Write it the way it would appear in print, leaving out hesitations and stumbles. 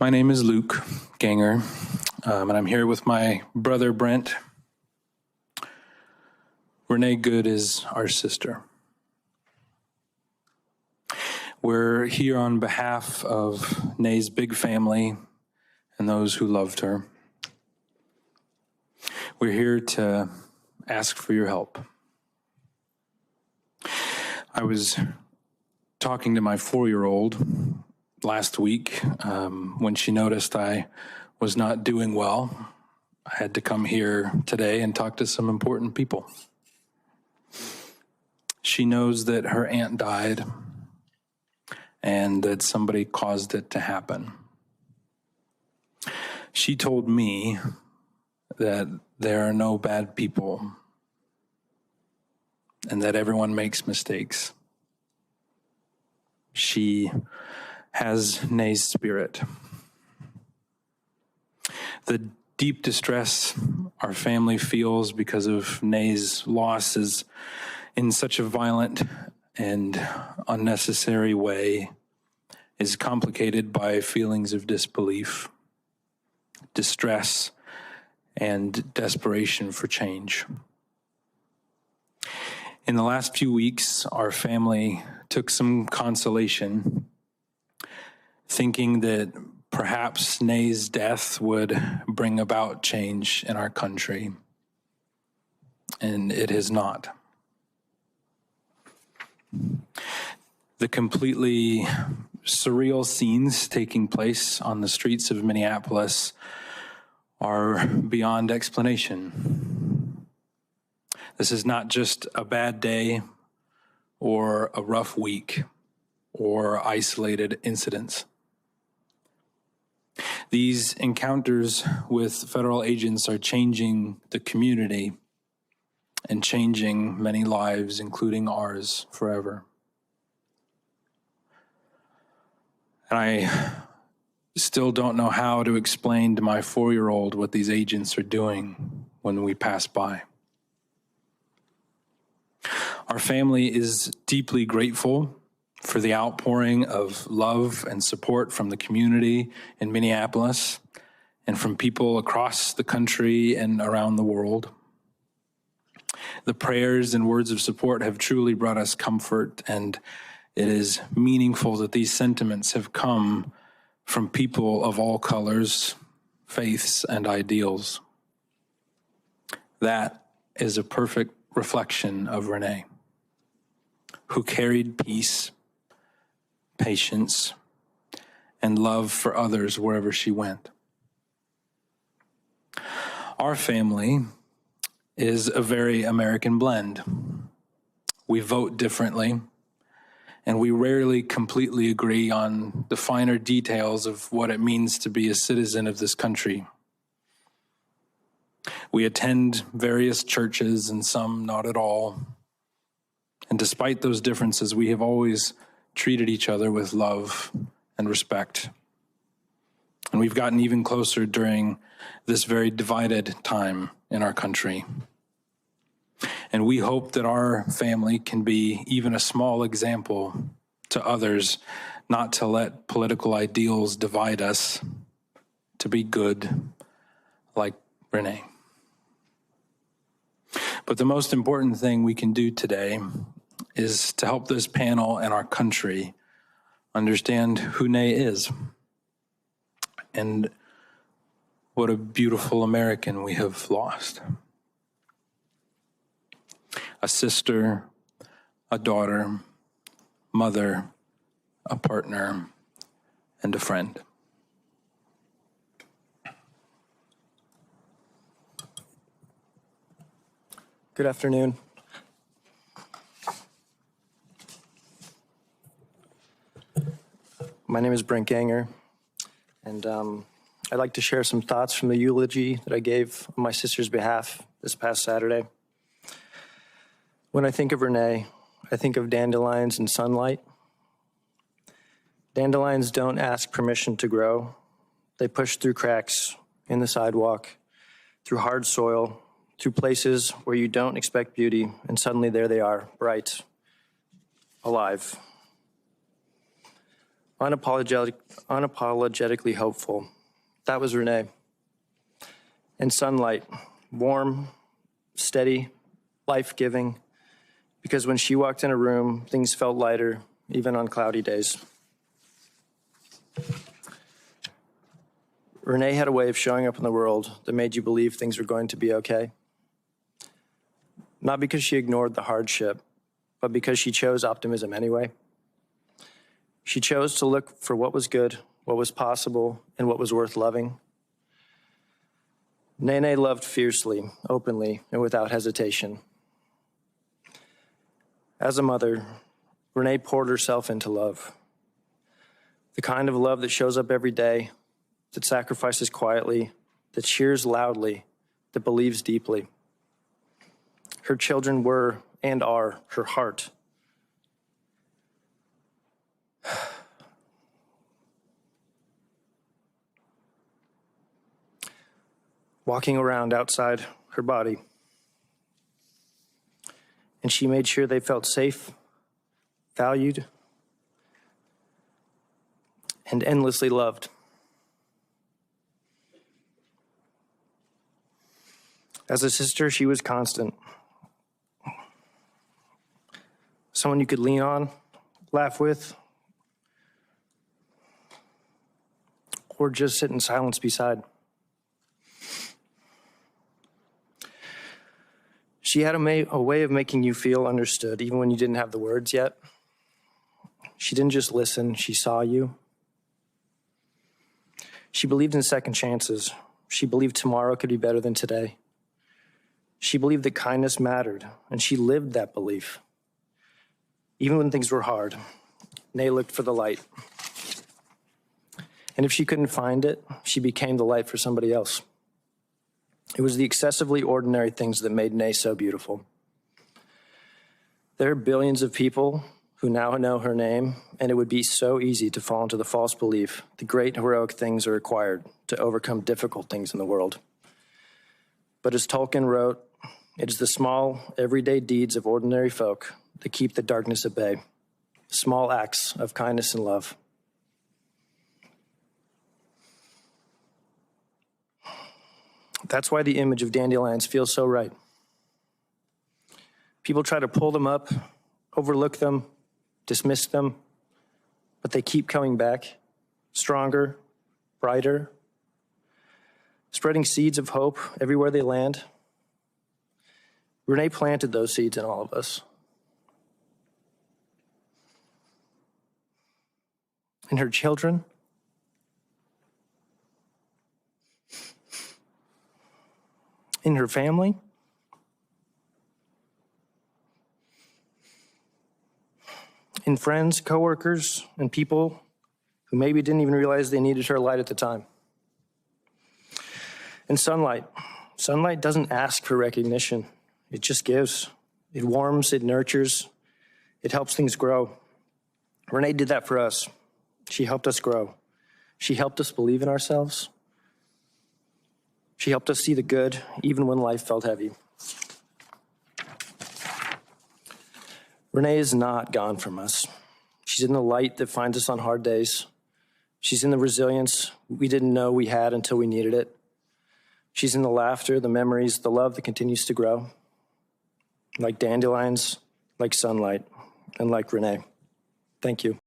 My name is Luke Ganger, and I'm here with my brother Brent. Renee Good is our sister. We're here on behalf of Nay's big family and those who loved her. We're here to ask for your help. I was talking to my 4-year-old last week when she noticed I was not doing well. I had to come here today and talk to some important people. She knows that her aunt died and that somebody caused it to happen. She told me that there are no bad people and that everyone makes mistakes. She has Nay's spirit. The deep distress our family feels because of Nay's loss is in such a violent and unnecessary way is complicated by feelings of disbelief, distress, and desperation for change. In the last few weeks, our family took some consolation, thinking that perhaps Nay's death would bring about change in our country, and it has not. The completely surreal scenes taking place on the streets of Minneapolis are beyond explanation. This is not just a bad day or a rough week or isolated incidents. These encounters with federal agents are changing the community and changing many lives, including ours, forever. And I still don't know how to explain to my 4-year-old what these agents are doing when we pass by. Our family is deeply grateful for the outpouring of love and support from the community in Minneapolis and from people across the country and around the world. The prayers and words of support have truly brought us comfort, and it is meaningful that these sentiments have come from people of all colors, faiths, and ideals. That is a perfect reflection of Renee, who carried peace, patience, and love for others wherever she went. Our family is a very American blend. We vote differently, and we rarely completely agree on the finer details of what it means to be a citizen of this country. We attend various churches and some not at all. And despite those differences, we have always treated each other with love and respect. And we've gotten even closer during this very divided time in our country. And we hope that our family can be even a small example to others, not to let political ideals divide us, to be good like Renee. But the most important thing we can do today is to help this panel and our country understand who Nay is and what a beautiful American we have lost. A sister, a daughter, mother, a partner, and a friend. Good afternoon. My name is Brent Ganger, and I'd like to share some thoughts from the eulogy that I gave on my sister's behalf this past Saturday. When I think of Renee, I think of dandelions and sunlight. Dandelions don't ask permission to grow. They push through cracks in the sidewalk, through hard soil, through places where you don't expect beauty, and suddenly there they are, bright, alive. unapologetically hopeful. That was Renee. And Sunlight, warm, steady, life-giving, because when she walked in a room, things felt lighter, even on cloudy days. Renee had a way of showing up in the world that made you believe things were going to be okay. Not because she ignored the hardship, but because she chose optimism anyway. She chose to look for what was good, what was possible, and what was worth loving. Nene loved fiercely, openly, and without hesitation. As a mother, Renee poured herself into love. The kind of love that shows up every day, that sacrifices quietly, that cheers loudly, that believes deeply. Her children were and are her heart. Walking around outside her body. And she made sure they felt safe, valued, and endlessly loved. As a sister, she was constant. Someone you could lean on, laugh with, or just sit in silence beside. She had a way of making you feel understood, even when you didn't have the words yet. She didn't just listen, she saw you. She believed in second chances. She believed tomorrow could be better than today. She believed that kindness mattered, and she lived that belief. Even when things were hard, Nay looked for the light. And if she couldn't find it, she became the light for somebody else. It was the excessively ordinary things that made Nay so beautiful. There are billions of people who now know her name, and it would be so easy to fall into the false belief that great heroic things are required to overcome difficult things in the world. But as Tolkien wrote, it is the small, everyday deeds of ordinary folk that keep the darkness at bay, small acts of kindness and love. That's why the image of dandelions feels so right. People try to pull them up, overlook them, dismiss them, but they keep coming back, stronger, brighter, spreading seeds of hope everywhere they land. Renee planted those seeds in all of us. In her children, in her family, in friends, coworkers, and people who maybe didn't even realize they needed her light at the time. And sunlight. Sunlight doesn't ask for recognition. It just gives. It warms, it nurtures, it helps things grow. Renee did that for us. She helped us grow. She helped us believe in ourselves. She helped us see the good, even when life felt heavy. Renee is not gone from us. She's in the light that finds us on hard days. She's in the resilience we didn't know we had until we needed it. She's in the laughter, the memories, the love that continues to grow. Like dandelions, like sunlight, and like Renee. Thank you.